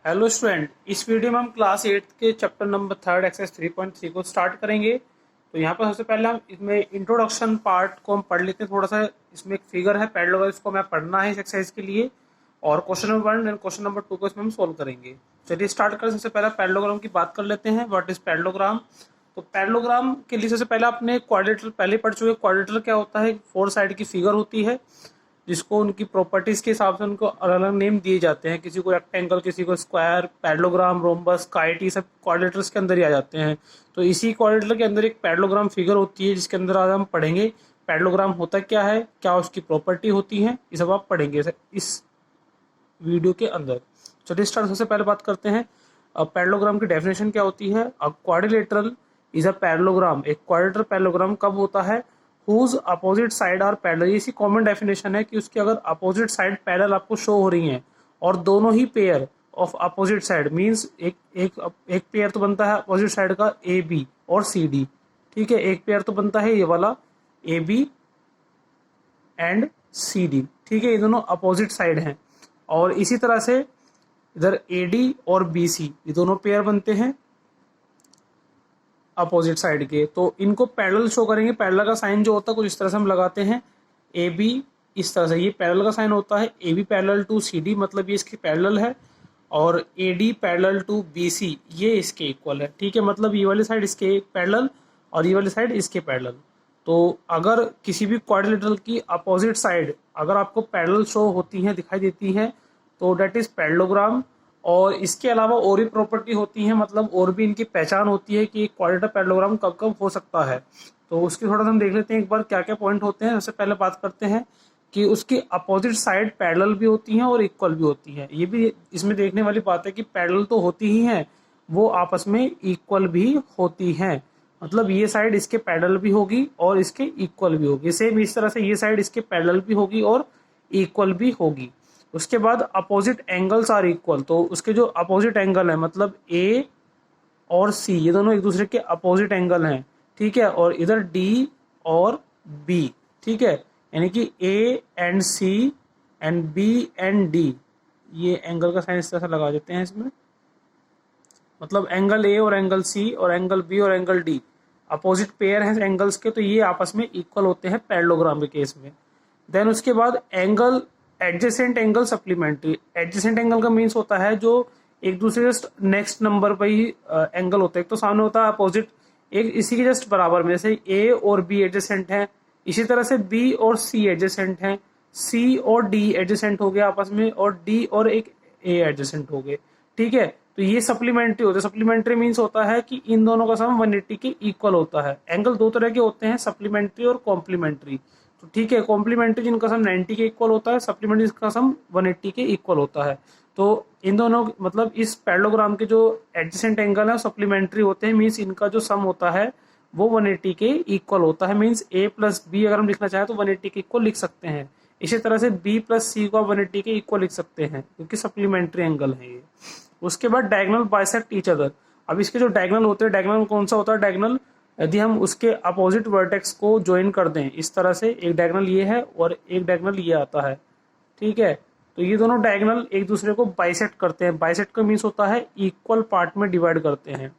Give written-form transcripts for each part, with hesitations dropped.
Hello student, इस video में हम क्लास 8 के चैप्टर नंबर 3 एक्सरसाइज 3.3 को स्टार्ट करेंगे। तो यहाँ पर सबसे पहले हम इसमें इंट्रोडक्शन पार्ट को हम पढ़ लेते हैं थोड़ा सा। इसमें एक फिगर है पैरेललोग्राम, इसको हमें पढ़ना है इस एक्सरसाइज के लिए। और question number 1 and question number 2 को इसमें हम सोल्व करेंगे। चलिए स्टार्ट करें। सबसे पहले पैरेललोग्राम की बात कर लेते हैं। What is parallelogram? तो पैरेललोग्राम के लिए सबसे पहले आपने क्वाड्रिलेटरल पहले पढ़ चुके। क्वाड्रिलेटरल क्या होता है? 4 साइड की फिगर होती है जिसको उनकी प्रॉपर्टीज के हिसाब से उनको अलग अलग नेम दिए जाते हैं। किसी को रेक्टेंगल, किसी को स्क्वायर, पैरेललोग्राम, रोम्बस, काइट, ये सब क्वाड्रिलेटरल्स के अंदर ही आ जाते हैं। तो इसी क्वाड्रिलेटरल के अंदर एक पैरेललोग्राम फिगर होती है जिसके अंदर आज हम पढ़ेंगे पैरेललोग्राम होता क्या है, क्या उसकी प्रॉपर्टी होती है, ये सब आप पढ़ेंगे इस वीडियो के अंदर। चलिए स्टार्ट। सबसे पहले बात करते हैं पैरेललोग्राम की डेफिनेशन क्या होती है। A quadrilateral is a parallelogram. एक क्वाड्रिलेटरल पैरेललोग्राम कब होता है? Whose opposite side are parallel. इसी कॉमन डेफिनेशन है कि उसकी अगर अपोजिट साइड पैरेलल आपको शो हो रही हैं और दोनों ही pair of opposite side means एक पेयर तो बनता है अपोजिट साइड का ए बी और सी डी। ठीक है, एक पेयर तो बनता है ये वाला A B and C D. ठीक है, ये दोनों अपोजिट साइड हैं। और इसी तरह से इधर ए डी और बी सी ये दोनों पेयर बनते हैं अपोजिट साइड के। तो इनको पैरेलल शो करेंगे। पैरेलल का साइन जो होता है कुछ इस तरह से हम लगाते हैं। ए बी इस तरह से, ये पैरेलल का साइन होता है। A B parallel to C D मतलब ये इसकी पैरेलल है, और A D parallel to B C ये इसके इक्वल है। ठीक है, मतलब ये वाली साइड इसके पैरेलल और ये वाली साइड इसके पैरेलल। तो अगर किसी भी क्वाड्रिलेटरल की अपोजिट साइड अगर आपको पैरेलल शो होती हैं, दिखाई देती हैं, तो डेट इज पैरेललोग्राम। और इसके अलावा और भी प्रॉपर्टी होती है, मतलब और भी इनकी पहचान होती है कि क्वाड्रिलेटरल पैरेललोग्राम कब कब हो सकता है। तो उसकी थोड़ा सा हम देख लेते हैं एक बार क्या क्या पॉइंट होते हैं। सबसे पहले बात करते हैं कि उसकी अपोजिट साइड पैरेलल भी होती हैं और इक्वल भी होती है। ये भी इसमें देखने वाली बात है कि पैरेलल तो होती ही हैं, वो आपस में इक्वल भी होती हैं। मतलब ये साइड इसके पैरेलल भी होगी और इसके इक्वल भी होगी। सेम इस तरह से ये साइड इसके पैरेलल भी होगी और इक्वल भी होगी। उसके बाद अपोजिट एंगल्स आर इक्वल। तो उसके जो अपोजिट एंगल है मतलब ए और सी ये दोनों एक दूसरे के अपोजिट एंगल हैं। ठीक है, और इधर डी और बी। ठीक है, यानी कि A and C and B and D ये एंगल का साइन इस तरह से लगा देते हैं इसमें। मतलब एंगल ए और एंगल सी और एंगल बी और एंगल डी अपोजिट पेयर हैं एंगल्स के, तो ये आपस में इक्वल होते हैं पैरेललोग्राम के केस में। देन उसके बाद angle adjacent angle supplementary. Adjacent angle का मीन्स होता है जो एक दूसरे जस्ट नेक्स्ट नंबर पर ही एंगल होता है। एक तो सामने होता है अपोजिट, एक इसी के जस्ट बराबर में, जैसे ए और बी एडजेसेंट हैं, इसी तरह से बी और सी एडजेसेंट हैं, सी और डी एडजेसेंट हो गए आपस में, और डी और एक ए एडजेसेंट हो गए। ठीक है, तो ये सप्लीमेंट्री होता है। सप्लीमेंट्री मीन्स होता है कि इन दोनों का सम 180 के इक्वल होता है। एंगल दो तरह के होते हैं, सप्लीमेंट्री और कॉम्प्लीमेंट्री। तो ठीक है, कॉम्प्लीमेंट्री जिनका सम 90 के इक्वल होता है, सप्लीमेंट्री जिनका सम 180 के इक्वल होता है। तो इन दोनों मतलब इस पैरेललोग्राम के जो एडजेसेंट एंगल है सप्लीमेंट्री होते हैं, मीन्स इनका जो सम होता है वो 180 के इक्वल होता है। मीन्स ए प्लस बी अगर हम लिखना चाहें तो 180 के इक्वल लिख सकते हैं। इसी तरह से बी प्लस सी को 180 के इक्वल लिख सकते हैं क्योंकि सप्लीमेंट्री एंगल है ये। उसके बाद डायगोनल बाइसेक्ट ईच अदर। अब इसके जो डायगोनल होते हैं, डायगोनल कौन सा होता है? डायगोनल यदि हम उसके अपोजिट वर्टेक्स को ज्वाइन कर दें इस तरह से, एक डायगोनल ये है और एक डायगोनल ये आता है। ठीक है, तो ये दोनों डायगोनल एक दूसरे को बाइसेक्ट करते हैं। बाइसेक्ट का मीन्स होता है इक्वल पार्ट में डिवाइड करते हैं।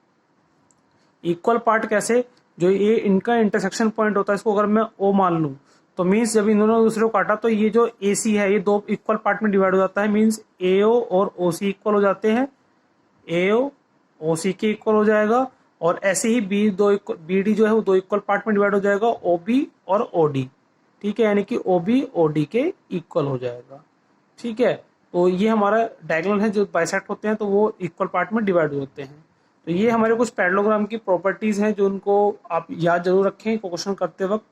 इक्वल पार्ट कैसे? जो ये इनका इंटरसेक्शन पॉइंट होता है, इसको अगर मैं ओ मान लूं तो मीन्स जब इन दोनों दूसरे को काटा तो ये जो ए सी है ये दो इक्वल पार्ट में डिवाइड हो जाता है। मीन्स ए ओ और ओ सी इक्वल हो जाते हैं, ए ओ सी के इक्वल हो जाएगा। और ऐसे ही बी डी जो है वो दो इक्वल पार्ट में डिवाइड हो जाएगा, ओ बी और ओ डी। ठीक है, यानी कि ओ बी ओ डी के इक्वल हो जाएगा। ठीक है, तो ये हमारा डायगोनल है जो बाइसेक्ट होते हैं तो वो इक्वल पार्ट में डिवाइड होते हैं। तो ये हमारे कुछ पैरेललोग्राम की प्रॉपर्टीज हैं जो उनको आप याद जरूर रखें क्वेश्चन करते वक्त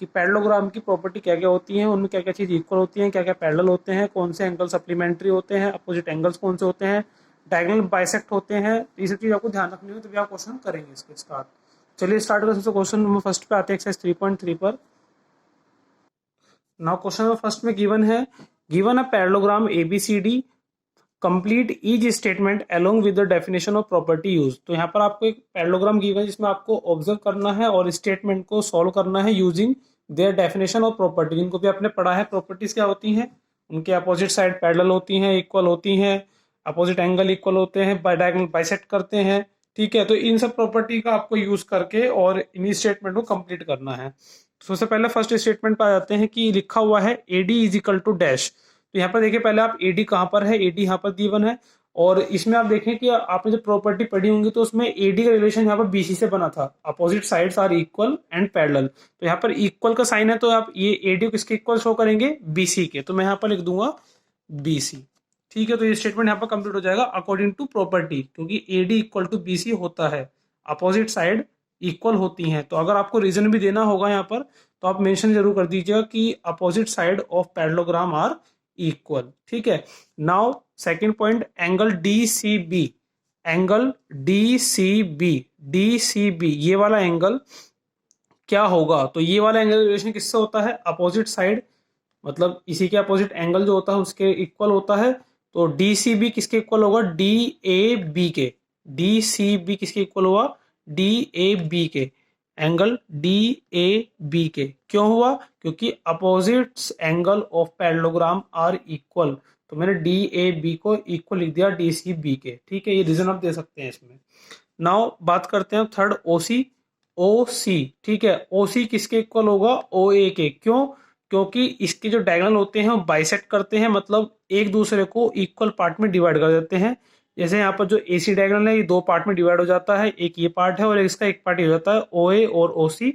कि पैरेललोग्राम की प्रॉपर्टी क्या क्या होती हैं, उनमें क्या क्या चीज़ इक्वल होती हैं, क्या क्या पैरेलल होते हैं, कौन से एंगल सप्लीमेंट्री होते हैं, अपोजिट एंगल्स कौन से होते हैं, डायगोनल बाइसेक्ट होते हैं। ये सब चीज़ आपको ध्यान रखनी है, तो भी आप क्वेश्चन करेंगे इसके स्टार्ट। चलिए स्टार्ट करें। सबसे क्वेश्चन नंबर फर्स्ट पे आते हैं एक्सरसाइज 3.3 पर। नाउ क्वेश्चन नंबर फर्स्ट में given a parallelogram ABCD complete each statement along with the definition of property use. तो यहाँ पर आपको एक पैरेललोग्राम गिवन है जिसमें आपको ऑब्जर्व करना है और स्टेटमेंट को सॉल्व करना है using their definition of property. जिनको भी आपने पढ़ा है प्रॉपर्टीज क्या होती हैं, उनके अपोजिट साइड पैरेलल होती हैं, इक्वल होती हैं, अपोजिट एंगल इक्वल होते हैं, डायगोनल बाइसेक्ट करते हैं। ठीक है, तो इन सब प्रॉपर्टी का आपको यूज करके और इन स्टेटमेंट को कंप्लीट करना है। तो सबसे पहले फर्स्ट स्टेटमेंट पे आ जाते हैं कि लिखा हुआ है AD is equal to dash. तो यहाँ पर देखिए पहले आप एडी कहाँ पर है, एडी यहाँ पर गिवन है, और इसमें आप देखें कि आपने जब प्रॉपर्टी पढ़ी होंगी तो उसमें एडी का रिलेशन यहाँ पर बीसी से बना था, opposite sides are equal and parallel. तो यहाँ पर इक्वल का साइन है, तो आप ये एडी को किसके इक्वल शो करेंगे, बीसी के, तो मैं यहाँ पर लिख दूंगा बीसी। ठीक है, तो ये स्टेटमेंट यहाँ पर कंप्लीट हो जाएगा अकॉर्डिंग टू प्रॉपर्टी, क्योंकि एडी इक्वल टू बीसी होता है, अपोजिट साइड इक्वल होती हैं। तो अगर आपको रीजन भी देना होगा यहाँ पर तो आप मेंशन जरूर कर दीजिएगा कि opposite side of parallelogram are equal. ठीक है, now second point, angle D C B, angle D C B, D C B ये वाला एंगल क्या होगा, तो ये वाला एंगल रिलेशन किससे होता है, अपोजिट साइड, मतलब इसी के अपोजिट एंगल जो होता है उसके इक्वल होता है। तो डी सी बी किसके इक्वल होगा, डी ए बी के, डी सी बी किसके इक्वल हुआ, डी ए बी के, एंगल डी ए बी के। क्यों हुआ, क्योंकि opposites angle of parallelogram are equal, तो मैंने डी ए बी को इक्वल लिख दिया डी सी बी के। ठीक है, ये रीजन आप दे सकते हैं इसमें। नाउ बात करते हैं थर्ड, ओ सी, ओ सी। ठीक है, ओ सी किसके इक्वल होगा, ओ ए के। क्यों, क्योंकि इसके जो डायगोनल होते हैं वो बाइसेक्ट करते हैं, मतलब एक दूसरे को इक्वल पार्ट में डिवाइड कर देते हैं। जैसे यहाँ पर जो ए सी डायगोनल है ये दो पार्ट में डिवाइड हो जाता है, एक ये पार्ट है और इसका एक पार्ट ये हो जाता है, ओ ए और ओ सी,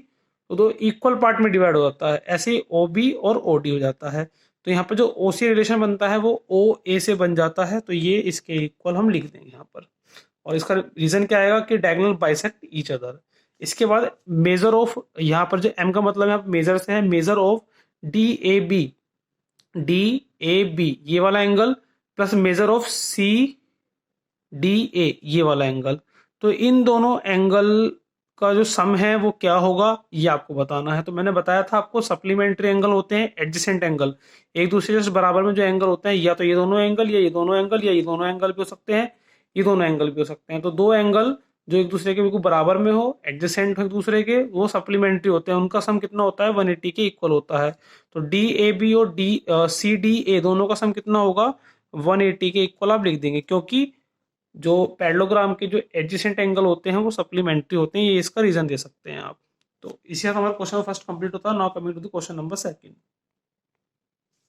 तो दो इक्वल पार्ट में डिवाइड हो जाता है। ऐसे ही ओ बी और ओ डी हो जाता है। तो यहाँ पर जो ओ सी रिलेशन बनता है वो ओ ए से बन जाता है, तो ये इसके इक्वल हम लिख देंगे यहाँ पर। और इसका रीजन क्या आएगा कि डायगोनल बाइसेक्ट ईच अदर। इसके बाद मेजर ऑफ, यहाँ पर जो एम का मतलब है मेजर से है, measure of D A B, D A B ये वाला angle plus measure of C D A ये वाला एंगल। तो इन दोनों एंगल का जो सम है वो क्या होगा ये आपको बताना है। तो मैंने बताया था आपको सप्लीमेंट्री एंगल होते हैं एडजेसेंट एंगल, एक दूसरे से बराबर में जो एंगल होते हैं, या तो ये दोनों एंगल या ये दोनों एंगल या ये दोनों एंगल भी हो सकते हैं, ये दोनों एंगल भी हो सकते हैं। तो दो एंगल जो एक दूसरे के बिल्कुल बराबर में हो, एडजेसेंट हो एक दूसरे के, वो सप्लीमेंट्री होते हैं, उनका सम कितना होता है 180 के इक्वल होता है। तो डी ए बी और डी सी डी ए दोनों का सम कितना होगा 180 के इक्वल आप लिख देंगे, क्योंकि जो पैरेललोग्राम के जो एडजेसेंट एंगल होते हैं वो सप्लीमेंट्री होते हैं, ये इसका रीजन दे सकते हैं आप। तो इसी साथ हमारा क्वेश्चन फर्स्ट कंप्लीट होता है। Now coming to the question number second.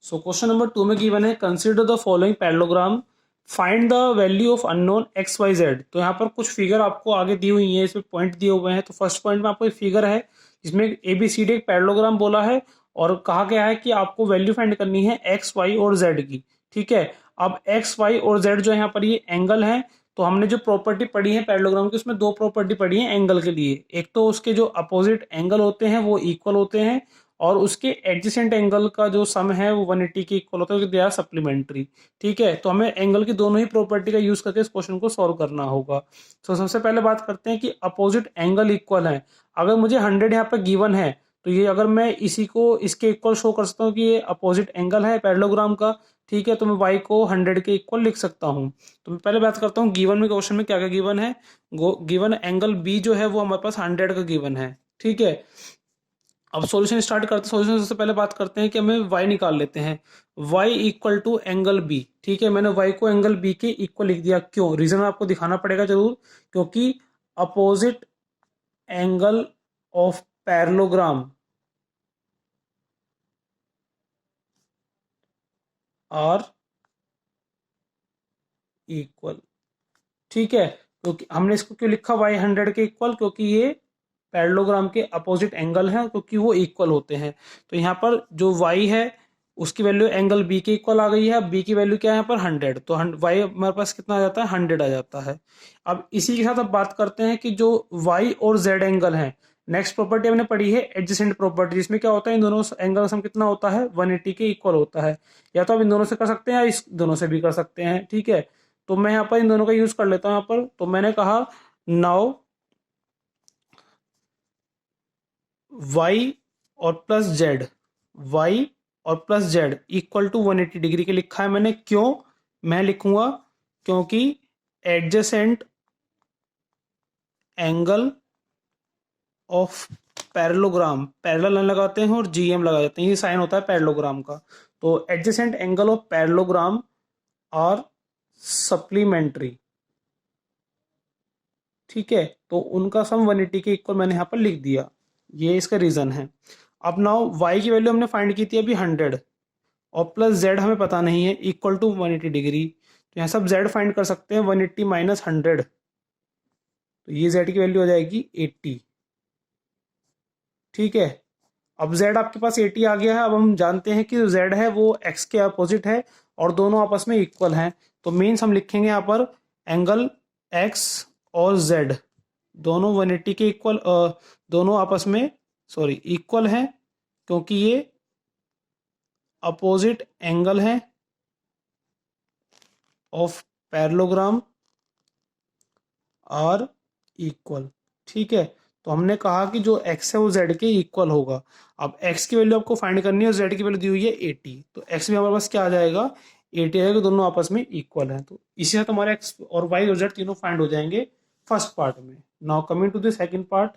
So question number 2 में गिवन है consider the following parallelogram, find the value of unknown X Y Z. तो यहाँ पर कुछ फिगर आपको आगे दी हुई है, इसमें पॉइंट दिए हुए हैं। तो फर्स्ट पॉइंट में आपको एक फिगर है जिसमें ए बी सी डी एक पैरेललोग्राम बोला है और कहा गया है कि आपको वैल्यू फाइंड करनी है एक्स वाई और जेड की। ठीक है, अब एक्स वाई और जेड जो है यहाँ पर ये एंगल है। तो हमने जो प्रॉपर्टी पढ़ी है पैरेललोग्राम की उसमें दो प्रॉपर्टी पढ़ी है एंगल के लिए, एक तो उसके जो अपोजिट एंगल होते हैं वो इक्वल होते हैं, और उसके एडजेसेंट एंगल का जो सम है वो 180 के इक्वल होता है, दे आर सप्लीमेंट्री। ठीक है, तो हमें एंगल की दोनों ही प्रॉपर्टी का यूज करके इस क्वेश्चन को सॉल्व करना होगा। तो सबसे पहले बात करते हैं कि अपोजिट एंगल इक्वल है। अगर मुझे 100 यहाँ पर गिवन है तो ये अगर मैं इसी को इसके इक्वल शो कर सकता हूँ कि ये अपोजिट एंगल है पैरेललोग्राम का, ठीक है, तो मैं y को 100 के इक्वल लिख सकता हूँ। तो मैं पहले बात करता हूँ गिवन में, क्वेश्चन में क्या क्या गिवन है। गिवन एंगल b जो है वो हमारे पास 100 का गिवन है। ठीक है, अब सॉल्यूशन स्टार्ट करते हैं। सॉल्यूशन से पहले बात करते हैं कि हमें y निकाल लेते हैं, y equal to angle b। ठीक है, मैंने y को एंगल b के इक्वल लिख दिया। क्यों, रीजन आपको दिखाना पड़ेगा जरूर, क्योंकि opposite angle of parallelogram are equal. ठीक है, क्योंकि हमने इसको क्यों लिखा y 100 के इक्वल, क्योंकि ये पैरेललोग्राम के अपोजिट एंगल हैं, क्योंकि वो इक्वल होते हैं। तो यहाँ पर जो y है उसकी वैल्यू एंगल b के इक्वल आ गई है। b की वैल्यू क्या है यहाँ पर 100, तो y हमारे पास कितना आ जाता है 100 आ जाता है। अब इसी के साथ अब बात करते हैं कि जो y और z एंगल है, नेक्स्ट प्रॉपर्टी हमने पढ़ी है एडजेसेंट प्रॉपर्टी, जिसमें क्या होता है इन दोनों एंगल का सम कितना होता है 180 के इक्वल होता है। या तो आप इन दोनों से कर सकते हैं या इस दोनों से भी कर सकते हैं। ठीक है, तो मैं यहाँ पर इन दोनों का यूज कर लेता हूँ। यहाँ पर तो मैंने कहा नाउ y और प्लस z, y और plus z equal to 180 degree के लिखा है मैंने। क्यों मैं लिखूंगा, क्योंकि adjacent angle of parallelogram, parallel लगाते हैं और जीएम लगा देते हैं, ये साइन होता है पैरेललोग्राम का। तो adjacent angle of parallelogram are supplementary, ठीक है। तो उनका सम 180 के इक्वल मैंने यहाँ पर लिख दिया, ये इसका रीज़न है। अब नाउ y की वैल्यू हमने फाइंड की थी अभी 100 और प्लस z हमें पता नहीं है, इक्वल टू 180 डिग्री। तो यहाँ सब z फाइंड कर सकते हैं, 180 माइनस 100, तो ये z की वैल्यू हो जाएगी 80, ठीक है। अब z आपके पास 80 आ गया है। अब हम जानते हैं कि जो z है वो x के अपोजिट है और दोनों आपस में इक्वल हैं। तो मीन्स हम लिखेंगे यहाँ पर एंगल x और z दोनों 180 के इक्वल, दोनों आपस में सॉरी इक्वल हैं, क्योंकि ये अपोजिट एंगल है ऑफ पैरेललोग्राम आर इक्वल, ठीक है। तो हमने कहा कि जो x है वो z के इक्वल होगा। अब x की वैल्यू आपको फाइंड करनी है और z की वैल्यू दी हुई है 80, तो x भी हमारे पास क्या आ जाएगा, 80 आएगा, दोनों आपस में इक्वल हैं। तो इसी साथ हमारे x और y और z तीनों फाइंड हो जाएंगे फर्स्ट पार्ट में। Now coming to the second part.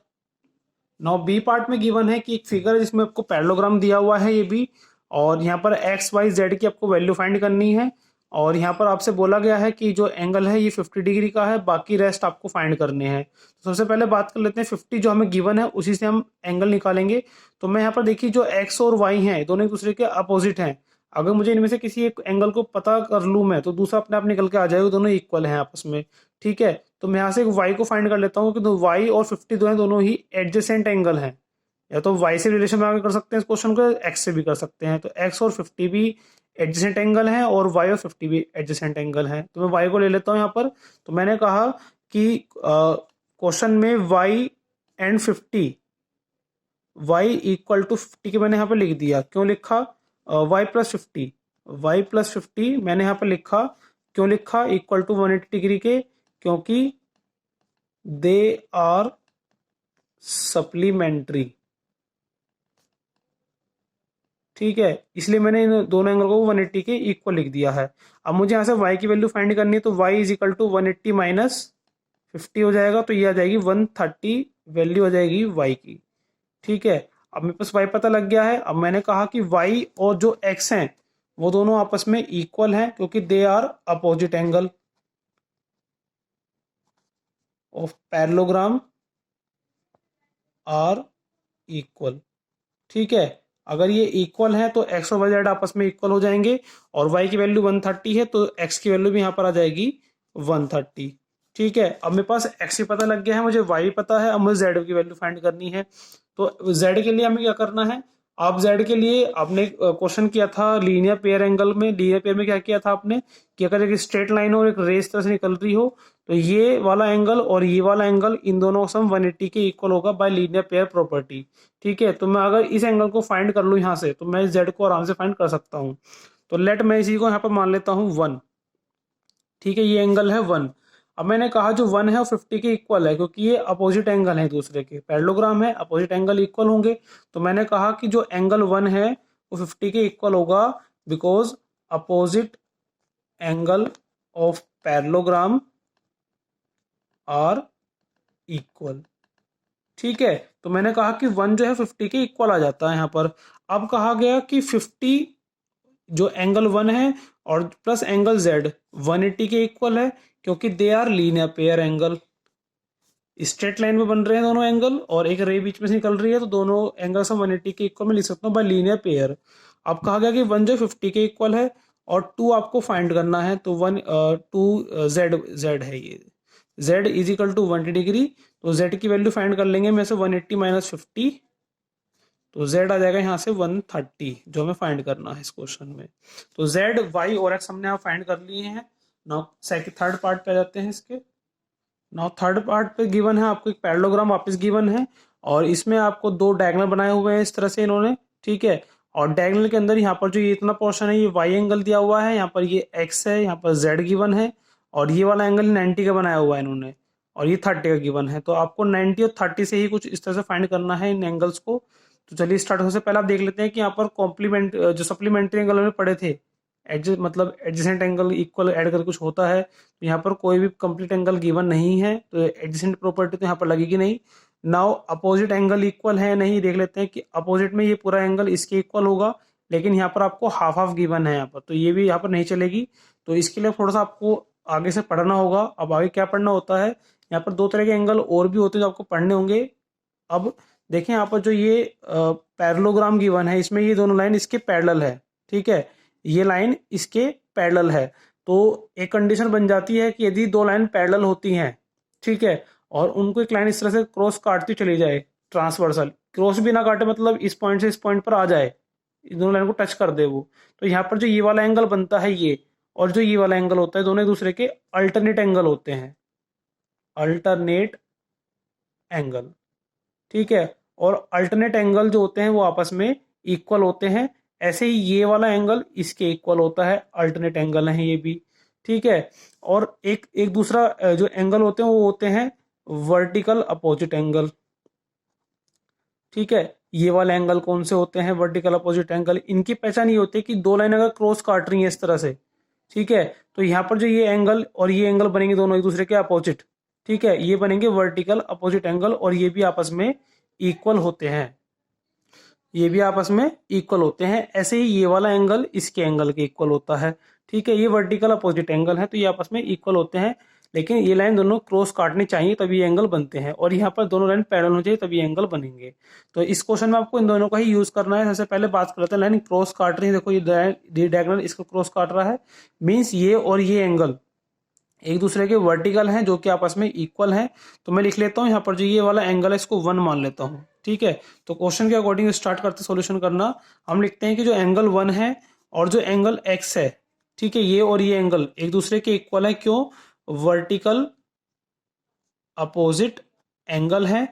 Now B part में गिवन है कि एक फिगर है जिसमें आपको पैरेललोग्राम दिया हुआ है ये भी, और यहाँ पर एक्स वाई जेड की आपको वैल्यू फाइंड करनी है। और यहाँ पर आपसे बोला गया है कि जो एंगल है ये 50 डिग्री का है, बाकी रेस्ट आपको फाइंड करने हैं। तो सबसे पहले बात कर लेते हैं 50 जो हमें गिवन है उसी से हम एंगल निकालेंगे। तो मैं यहाँ पर देखिए जो एक्स और वाई हैं दोनों एक दूसरे के अपोजिट हैं। अगर मुझे इनमें से किसी एक एंगल को पता कर लूँ मैं तो दूसरा अपने आप निकल के आ जाएगा, दोनों इक्वल हैं आपस में, ठीक है। तो मैं यहाँ से y को फाइंड कर लेता हूँ कि y और 50 जो है दोनों ही एडजेसेंट एंगल हैं। या तो y से रिलेशन बना के कर सकते हैं इस क्वेश्चन को, x से भी कर सकते हैं। तो x और 50 भी एडजेसेंट एंगल हैं और y और 50 भी एडजेसेंट एंगल हैं। तो मैं y को ले लेता हूँ यहाँ पर। तो मैंने कहा कि क्वेश्चन में y and 50, y equal to 50 के मैंने यहाँ पर लिख दिया। क्यों लिखा, y प्लस 50, y प्लस 50 मैंने यहाँ पर लिखा। क्यों लिखा, इक्वल टू 180 डिग्री के, क्योंकि दे आर सप्लीमेंट्री, ठीक है। इसलिए मैंने इन दोनों एंगल को 180 के इक्वल लिख दिया है। अब मुझे यहाँ से y की वैल्यू फाइंड करनी है, तो y is equal to 180 minus 50 हो जाएगा, तो ये आ जाएगी 130 वैल्यू हो जाएगी y की, ठीक है। अब मेरे पास y पता लग गया है। अब मैंने कहा कि y और जो x हैं वो दोनों आपस में इक्वल हैं, क्योंकि they are opposite angle of parallelogram are equal, ठीक है। अगर ये इक्वल है तो x और y आपस में इक्वल हो जाएंगे, और y की वैल्यू 130 है तो x की वैल्यू भी यहाँ पर आ जाएगी 130, ठीक है। अब मेरे पास x भी पता लग गया है, मुझे y भी पता है, अब मुझे z की वैल्यू फाइंड करनी है। तो z के लिए हमें क्या करना है, आप z के लिए आपने क्वेश्चन किया था लीनियर पेयर एंगल में। लीनियर पेयर में क्या किया था आपने कि अगर एक स्ट्रेट लाइन हो और एक रेस तरह से निकल रही हो तो ये वाला एंगल और ये वाला एंगल इन दोनों का सम 180 के इक्वल होगा बाय लीनियर पेयर प्रॉपर्टी, ठीक है। तो मैं अगर इस एंगल को फाइंड कर लूँ यहाँ से तो मैं z को आराम से फाइंड कर सकता हूँ। तो लेट मैं इसी को यहाँ पर मान लेता हूँ 1, ठीक है। ये एंगल है 1। अब मैंने कहा जो 1 है वो 50 के इक्वल है, क्योंकि ये अपोजिट एंगल है दूसरे के, पैरेललोग्राम है, अपोजिट एंगल इक्वल होंगे। तो मैंने कहा कि जो एंगल 1 है वो 50 के इक्वल होगा, because opposite angle of parallelogram are equal, ठीक है। तो मैंने कहा कि 1 जो है 50 के इक्वल आ जाता है यहाँ पर। अब कहा गया कि 50 जो एंगल 1 है और प्लस एंगल z 180 के इक्वल है, क्योंकि they are linear pair angle, straight line में बन रहे हैं दोनों एंगल और एक रे बीच में से निकल रही है, तो दोनों एंगल हम 180 के इक्वल में लिख सकता हूँ बाय लीनियर पेयर। अब कहा गया कि 1 जो 50 के इक्वल है और 2 आपको फाइंड करना है, तो 2 z है ये, z is equal to 180 degree. तो z की वैल्यू फाइंड कर लेंगे में से 180 माइनस 50, तो z आ जाएगा यहाँ से 130 जो हमें फाइंड करना है इस क्वेश्चन में। तो z, y और x हमने यहाँ फाइंड कर लिए हैं। नाउ सेकंड थर्ड पार्ट पे आ जाते हैं इसके। नाउ थर्ड पार्ट पे गिवन है आपको एक पैरेललोग्राम वापस गिवन है, और इसमें आपको दो डायगोनल बनाए हुए हैं इस तरह से इन्होंने, ठीक है। और डायगोनल के अंदर यहाँ पर जो ये इतना पोर्शन है ये y एंगल दिया हुआ है, यहाँ पर ये x है, यहाँ पर z गिवन है, और ये वाला एंगल 90 का बनाया हुआ है इन्होंने, और ये 30 का गिवन है। तो आपको 90 और 30 से ही कुछ इस तरह से फाइंड करना है इन एंगल्स को। तो चलिए स्टार्ट होने से पहले आप देख लेते हैं कि यहाँ पर कॉम्प्लीमेंट जो सप्लीमेंट्री एंगल हमने पढ़े थे, मतलब एडजेसेंट एंगल इक्वल ऐड कर कुछ होता है, तो यहाँ पर कोई भी कंप्लीट एंगल गिवन नहीं है, तो एडजेसेंट प्रॉपर्टी तो यहाँ पर लगेगी नहीं। नाउ अपोजिट एंगल इक्वल है नहीं, देख लेते हैं कि अपोजिट में ये पूरा एंगल इसके इक्वल होगा, लेकिन यहाँ पर आपको हाफ हाफ गिवन है यहाँ पर, तो ये भी यहाँ पर नहीं चलेगी। तो इसके लिए थोड़ा सा आपको आगे से पढ़ना होगा। अब आगे क्या पढ़ना होता है, यहाँ पर दो तरह के एंगल और भी होते हैं जो आपको पढ़ने होंगे। अब देखें यहाँ पर जो ये पैरेललोग्राम गिवन है, इसमें ये दोनों लाइन इसके पैरेलल है, ठीक है, ये लाइन इसके पैरेलल है। तो एक कंडीशन बन जाती है कि यदि दो लाइन पैरेलल होती हैं, ठीक है, और उनको एक लाइन इस तरह से क्रॉस काटती चली जाए, ट्रांसवर्सल, क्रॉस भी ना काटे मतलब इस पॉइंट से इस पॉइंट पर आ जाए, इन दोनों लाइन को टच कर दे वो, तो यहाँ पर जो ये वाला एंगल बनता है ये, और जो ये वाला एंगल होता है, दोनों एक दूसरे के अल्टरनेट एंगल होते हैं, अल्टरनेट एंगल, ठीक है। और अल्टरनेट एंगल जो होते हैं वो आपस में इक्वल होते हैं। ऐसे ही ये वाला एंगल इसके इक्वल होता है, अल्टरनेट एंगल है ये भी, ठीक है। और एक एक दूसरा जो एंगल होते हैं वो होते हैं वर्टिकल अपोजिट एंगल, ठीक है। ये वाले एंगल कौन से होते हैं, वर्टिकल अपोजिट एंगल, इनकी पहचान ये होती है कि दो लाइन अगर क्रॉस काट रही है इस तरह से, ठीक है, तो यहाँ पर जो ये एंगल और ये एंगल बनेंगे दोनों एक दूसरे के अपोजिट, ठीक है, ये बनेंगे वर्टिकल अपोजिट एंगल, और ये भी आपस में इक्वल होते हैं, ये भी आपस में इक्वल होते हैं। ऐसे ही ये वाला एंगल इसके एंगल के इक्वल होता है, ठीक है, ये वर्टिकल अपोजिट एंगल है तो ये आपस में इक्वल होते हैं, लेकिन ये लाइन दोनों क्रॉस काटनी चाहिए तभी ये एंगल बनते हैं, और यहाँ पर दोनों लाइन पैरेलल हो चाहिए तभी एंगल बनेंगे। तो इस क्वेश्चन में आपको इन दोनों का ही यूज करना है। सबसे पहले बात कर लेते हैं, लाइन क्रॉस काट रही है, देखो ये डायगोनल इसको क्रॉस काट रहा है, मीन्स ये और ये एंगल एक दूसरे के वर्टिकल हैं जो कि आपस में इक्वल हैं। तो मैं लिख लेता हूँ यहाँ पर जो ये वाला एंगल है इसको 1 मान लेता हूँ, ठीक है। तो क्वेश्चन के अकॉर्डिंग स्टार्ट करते सॉल्यूशन करना। हम लिखते हैं कि जो एंगल 1 है और जो एंगल x है, ठीक है, ये और ये एंगल एक दूसरे के इक्वल है, क्यों, वर्टिकल अपोजिट एंगल है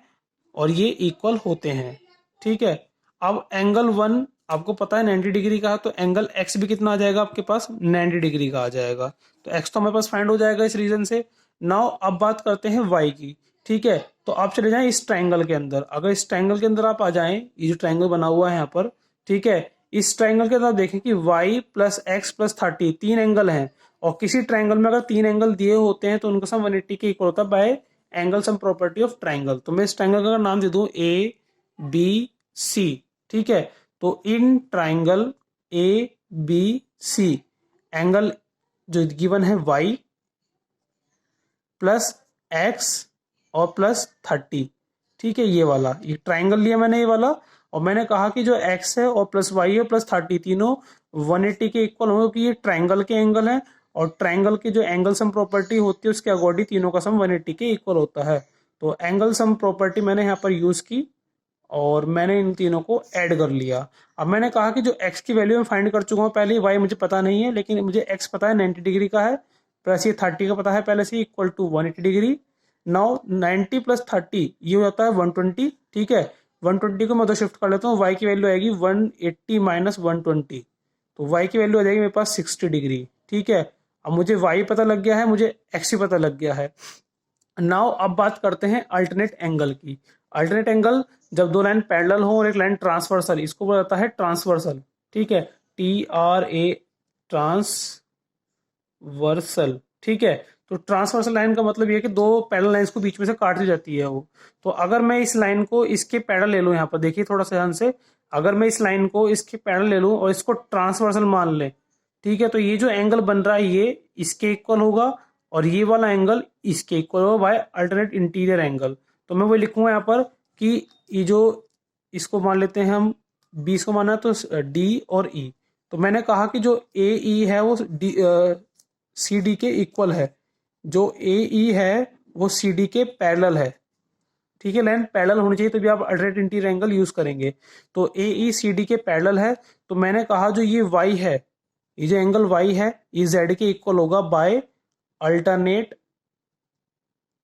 और ये इक्वल होते हैं, ठीक है। अब एंगल 1 आपको पता है 90 डिग्री का है, तो एंगल x भी कितना आ जाएगा आपके पास, 90 डिग्री का आ जाएगा। तो x तो हमारे पास फाइंड हो जाएगा इस रीजन से। नाउ अब बात करते हैं y की, ठीक है। तो आप चले जाएं इस ट्राइंगल के अंदर, अगर इस ट्राइंगल के अंदर आप आ जाएं, ये जो ट्राइंगल बना हुआ है यहाँ पर, ठीक है, इस ट्राइंगल के अंदर आप देखें कि y प्लस एक्स प्लस 30 तीन एंगल हैं, और किसी ट्राइंगल में अगर तीन एंगल दिए होते हैं तो उनका सम 180 के इक्वल होता है bye angle sum property of triangle. तो मैं इस ट्राइंगल का नाम दे दूं ए बी सी, ठीक है। तो in triangle A B C angle जो गिवन है y प्लस एक्स और प्लस 30, ठीक है, ये वाला, ये ट्राइंगल लिया मैंने ये वाला, और मैंने कहा कि जो x है और प्लस y है प्लस 30 तीनों 180 के इक्वल होंगे, क्योंकि ये ट्राइंगल के एंगल है, और ट्राइंगल की जो एंगल सम प्रॉपर्टी होती है उसके अकॉर्डिंग तीनों का सम 180 के इक्वल होता है। तो एंगल सम प्रॉपर्टी मैंने यहाँ पर यूज की और मैंने इन तीनों को ऐड कर लिया। अब मैंने कहा कि जो x की वैल्यू मैं फाइंड कर चुका हूँ पहले, y मुझे पता नहीं है, लेकिन मुझे x पता है 90 डिग्री का है, प्लस ये 30 का पता है पहले से, equal to 180 degree. Now 90 plus 30 ये हो जाता है 120, ठीक है। 120 को मैं उधर शिफ्ट कर लेता हूँ, y की वैल्यू आएगी 180 माइनस 120, तो y की वैल्यू आ जाएगी मेरे पास 60 डिग्री, ठीक है। अब मुझे y पता लग गया है, मुझे x भी पता लग गया है। नाउ अब बात करते हैं अल्टरनेट एंगल की। अल्टरनेट एंगल जब दो लाइन पैरेलल हो और एक लाइन ट्रांसवर्सल, इसको बोला जाता है ट्रांसवर्सल, ठीक है, TRA, ट्रांसवर्सल, ठीक है। तो ट्रांसवर्सल लाइन का मतलब ये है कि दो पैरेलल लाइंस को बीच में से काट दी जाती है वो। तो अगर मैं इस लाइन को इसके पैरेलल ले लूं, यहाँ पर देखिए थोड़ा सा ध्यान से, अगर मैं इस लाइन को इसके पैरेलल ले लूं और इसको ट्रांसवर्सल मान ले, ठीक है, तो ये जो एंगल बन रहा है ये इसके इक्वल होगा और ये वाला एंगल इसके इक्वल होगा बाय अल्टरनेट इंटीरियर एंगल। तो मैं वो लिखूंगा यहाँ पर कि ये जो, इसको मान लेते हैं हम, 20 को माना तो डी और ई। तो मैंने कहा कि जो ए ई है वो सी डी के इक्वल है, जो ए ई है वो सी डी के पैरेलल है, ठीक है, लाइन पैरेलल होनी चाहिए तभी आप अल्टरनेट इंटीरियर एंगल यूज करेंगे। तो ए ई सी डी के पैरेलल है, तो मैंने कहा जो ये वाई है, ये जो एंगल वाई है ये जेड के इक्वल होगा बाय अल्टरनेट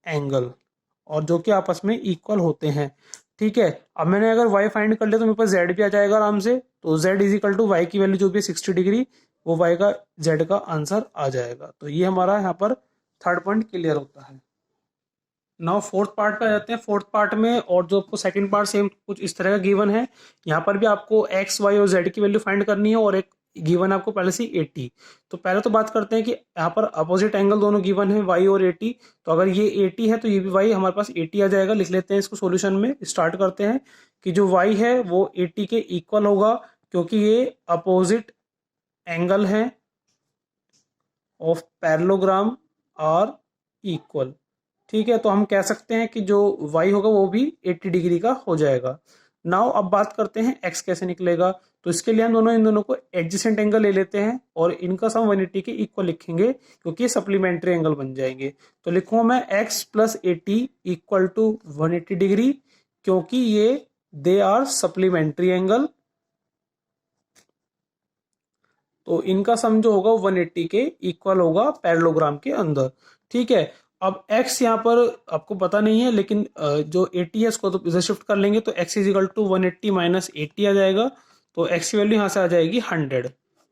एंगल, और जो कि आपस में इक्वल होते हैं, ठीक है। अब मैंने अगर y फाइंड कर लिया तो मेरे पास z भी आ जाएगा आराम से। तो z is equal to Y की वैल्यू जो भी है 60 डिग्री, वो y का z का आंसर आ जाएगा। तो ये हमारा यहाँ पर थर्ड पॉइंट क्लियर होता है। नाउ फोर्थ पार्ट पे आ जाते हैं। फोर्थ पार्ट में और जो आपको सेकंड पार्ट सेम कुछ इस तरह का गिवन है, यहाँ पर भी आपको x y और z की वैल्यू फाइंड करनी है, और एक गिवन है आपको पहले से 80। तो पहले तो बात करते हैं कि यहाँ पर अपोजिट एंगल दोनों गिवन है y और 80। तो अगर ये 80 है तो ये भी y हमारे पास 80 आ जाएगा। लिख लेते हैं इसको सॉल्यूशन में। स्टार्ट करते हैं कि जो y है वो 80 के इक्वल होगा, क्योंकि ये अपोजिट एंगल है ऑफ पैरेललोग्राम आर इक्वल। ठीक है, तो हम कह सकते हैं कि जो y होगा वो भी 80 डिग्री का हो जाएगा। नाउ अब बात करते हैं x कैसे निकलेगा। तो इसके लिए हम इन दोनों को एडजेसेंट एंगल ले लेते हैं और इनका सम 180 के इक्वल लिखेंगे, क्योंकि ये सप्लीमेंट्री एंगल बन जाएंगे। तो लिखूंगा मैं x plus 80 equal to 180 degree, क्योंकि ये दे आर सप्लीमेंट्री एंगल। तो इनका सम जो होगा 180 के इक्वल होगा पैरेललोग्राम के अंदर। ठीक है, अब x यहाँ पर आपको पता नहीं है, लेकिन जो 80 है इसको तो इधर शिफ्ट कर लेंगे, तो x is equal to 180 minus 80 आ जाएगा। तो x की वैल्यू यहाँ से आ जाएगी 100।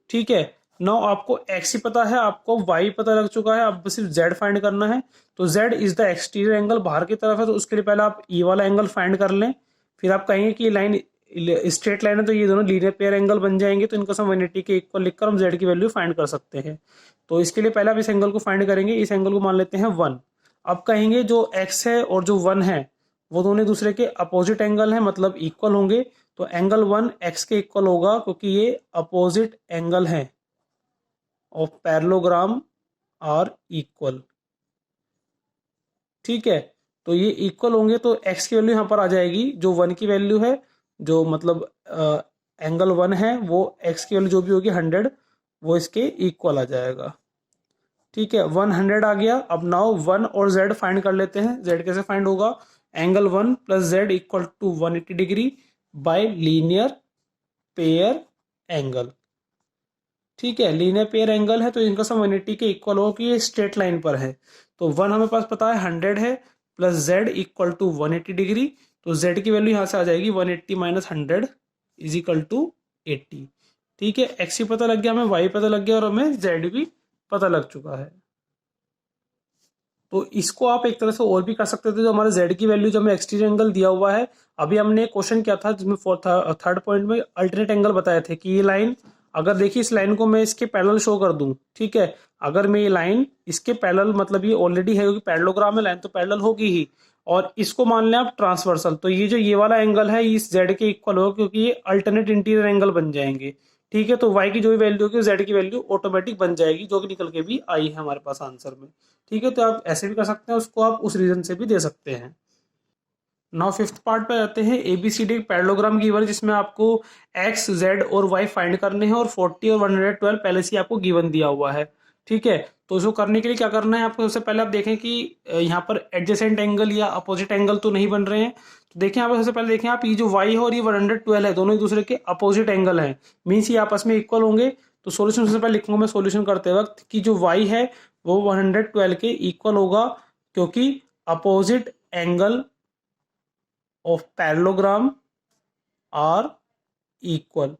ठीक है, नाउ आपको x ही पता है, आपको y पता लग चुका है, अब सिर्फ z फाइंड करना है। तो z is the exterior angle, बाहर की तरफ है, तो उसके लिए पहले आप e वाला एंगल फाइंड कर लें। फिर आप कहेंगे कि लाइन स्ट्रेट लाइन है, तो ये दोनों लीनियर पेयर एंगल बन जाएंगे, तो इनका सम 180 के इक्वल लिखकर हम z की वैल्यू फाइंड कर सकते हैं। तो इसके लिए पहले आप इस एंगल को फाइंड करेंगे, इस एंगल को मान लेते हैं 1। अब कहेंगे जो x है और जो 1 है वो दोनों दूसरे के अपोजिट एंगल है, मतलब इक्वल होंगे। तो एंगल 1 x के इक्वल होगा, क्योंकि ये अपोजिट एंगल है ऑफ पैरेललोग्राम आर इक्वल। ठीक है, तो ये इक्वल होंगे, तो x की वैल्यू यहाँ पर आ जाएगी, जो 1 की वैल्यू है, जो मतलब एंगल 1 है, वो x की वैल्यू जो भी होगी 100, वो इसके इक्वल आ जाएगा। ठीक है, 100 आ गया। अब नाउ 1 और z फाइंड कर लेते हैं। z कैसे फाइंड होगा, angle 1 plus Z equal to 180 degree by linear pair angle. ठीक है, लीनियर पेयर एंगल है, तो इनका सम 180 के इक्वल होगा, कि ये स्ट्रेट लाइन पर है। तो 1 हमें पास पता है 100 है, plus Z equal to 180 degree. तो जेड की वैल्यू यहाँ से आ जाएगी 180 माइनस 100 इज इक्वल टू 80। ठीक है, एक्स भी पता लग गया हमें, वाई पता लग गया, और हमें जेड भी पता लग चुका है। तो इसको आप एक तरह से और भी कर सकते थे, जो हमारे z की वैल्यू, जो हमें एक्सटीरियर एंगल दिया हुआ है। अभी हमने एक क्वेश्चन किया था जिसमें थर्ड पॉइंट में अल्टरनेट एंगल बताए थे, कि ये लाइन, अगर देखिए इस लाइन को मैं इसके पैरेलल शो कर दूं, ठीक है, अगर मैं ये लाइन इसके पैरेलल, मतलब ये ऑलरेडी है, क्योंकि पैरेललोग्राम में लाइन तो पैरेलल होगी ही, और इसको मान लें आप ट्रांसवर्सल, तो ये जो ये वाला एंगल है इस जेड के इक्वल होगा, क्योंकि ये अल्टरनेट इंटीरियर एंगल बन जाएंगे। ठीक है, तो y की जो भी वैल्यू होगी जेड की वैल्यू ऑटोमेटिक बन जाएगी, जो कि निकल के भी आई है हमारे पास आंसर में। ठीक है, तो आप ऐसे भी कर सकते हैं, उसको आप उस रीजन से भी दे सकते हैं। नाउ फिफ्थ पार्ट पे आते हैं। ABCD पैरेललोग्राम गिवन, जिसमें आपको x, z और y फाइंड करने हैं, और 40 और 112 पहले से ही आपको गिवन दिया हुआ है। ठीक है, तो इसको करने के लिए क्या करना है आपको, सबसे पहले आप देखें कि यहाँ पर एडजेसेंट एंगल या अपोजिट एंगल तो नहीं बन रहे हैं। तो देखें आप, सबसे पहले देखें आप, ये जो y है और ये 112 है, दोनों एक दूसरे के अपोजिट एंगल है, मीन्स ये आपस में इक्वल होंगे। तो सोल्यूशन सबसे पहले लिखूंगा मैं, सोल्यूशन करते वक्त, कि जो y है वो 112 के इक्वल होगा, क्योंकि opposite angle of parallelogram are equal।